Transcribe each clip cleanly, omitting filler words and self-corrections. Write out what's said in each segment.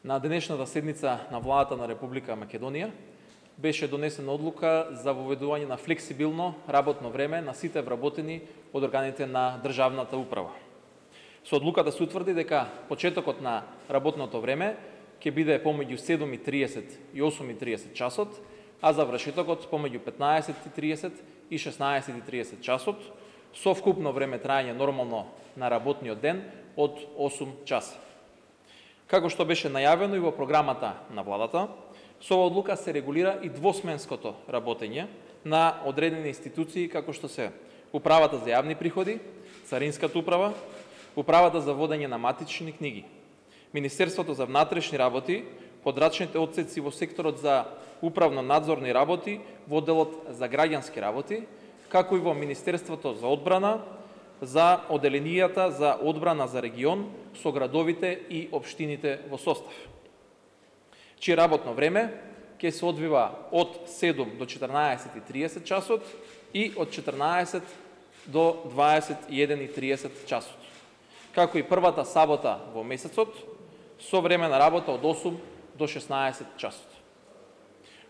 На денешната седница на владата на Република Македонија беше донесена одлука за воведување на флексибилно работно време на сите вработени од органите на државната управа. Со одлуката се утврди дека почетокот на работното време ќе биде помеѓу 7:30 и 8:30 часот, а завршетокот помеѓу 15:30 и 16:30 часот, со вкупно време трајање нормално на работниот ден од 8 часа. Како што беше најавено и во програмата на владата, со оваа одлука се регулира и двосменското работење на одредени институции како што се Управата за јавни приходи, Царинската управа, Управата за водење на матични книги, Министерството за внатрешни работи, подрачните одсеци во секторот за управно-надзорни работи во делот за граѓански работи, како и во Министерството за одбрана, за оделенијата за одбрана за регион со градовите и општините во состав, чие работно време ќе се одвива од 7 до 14:30 часот и од 14 до 21:30 часот, како и првата сабота во месецот, со време на работа од 8 до 16 часот.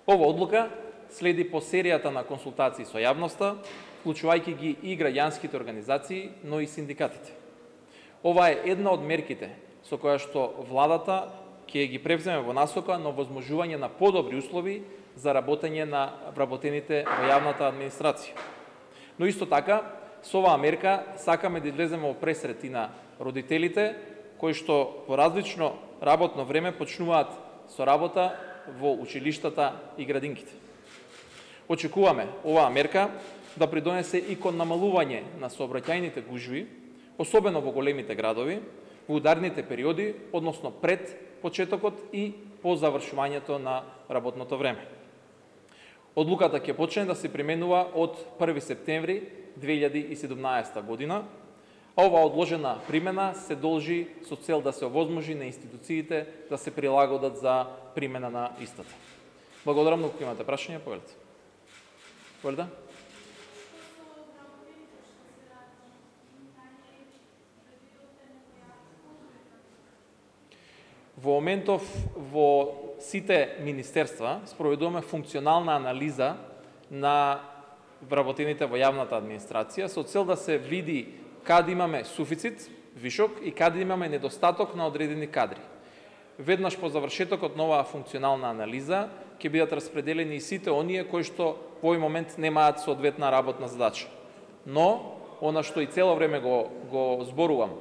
Ова одлука следи по серијата на консултации со јавноста, вклучувајќи ги и граѓанските организации, но и синдикатите. Ова е една од мерките со која што владата ќе ги превземе во насока на овозможување на подобри услови за работење на вработените во јавната администрација. Но исто така, со оваа мерка сакаме да излеземе во пресрет и на родителите кои што по различно работно време почнуваат со работа во училиштата и градинките. Очекуваме оваа мерка да придонесе и кон намалување на сообраќајните гужви, особено во големите градови, во ударните периоди, односно пред почетокот и по завршувањето на работното време. Одлуката ќе почне да се применува од 1 септември 2017 година, а оваа одложена примена се должи со цел да се овозможи на институциите да се прилагодат за примена на истата. Благодарам, ако имате прашања, повелете. Повелете? Во моментов во сите министерства спроведуваме функционална анализа на вработените во јавната администрација со цел да се види каде имаме суфицит, вишок и каде имаме недостаток на одредени кадри. Веднаш по завршетокот на оваа функционална анализа ќе бидат распределени и сите оние кои што во овој момент немаат соодветна работна задача. Но, она што и цело време го зборувам,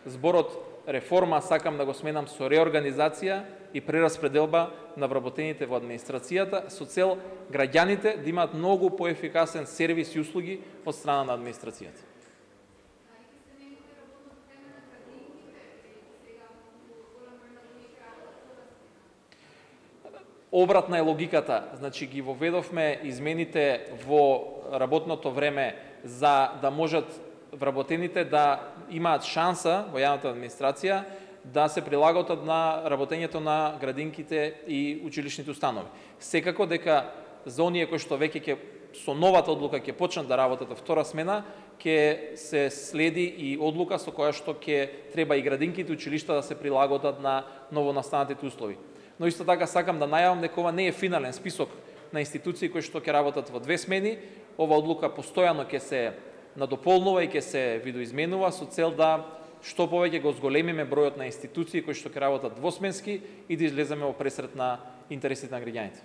зборот реформа сакам да го сменам со реорганизација и прераспределба на вработените во администрацијата со цел граѓаните да имаат многу поефикасен сервис и услуги од страна на администрацијата. Обратна е логиката, значи ги воведовме измените во работното време за да можат вработените да имаат шанса во јавната администрација да се прилагодат на работењето на градинките и училишните установи. Секако дека за оние кои што веќе ќе со новата одлука ќе почнат да работат во втора смена, ќе се следи и одлука со која што ќе треба и градинките и училишта да се прилагодат на новонастанатите услови. Но исто така сакам да најавам дека ова не е финален список на институции кои што ќе работат во 2 смени. Ова одлука постојано ќе се надополнува и ќе се видоизменува со цел да што повеќе го зголемиме бројот на институции кои што ќе работат двосменски и да излеземе во пресрет на интересите на граѓаните.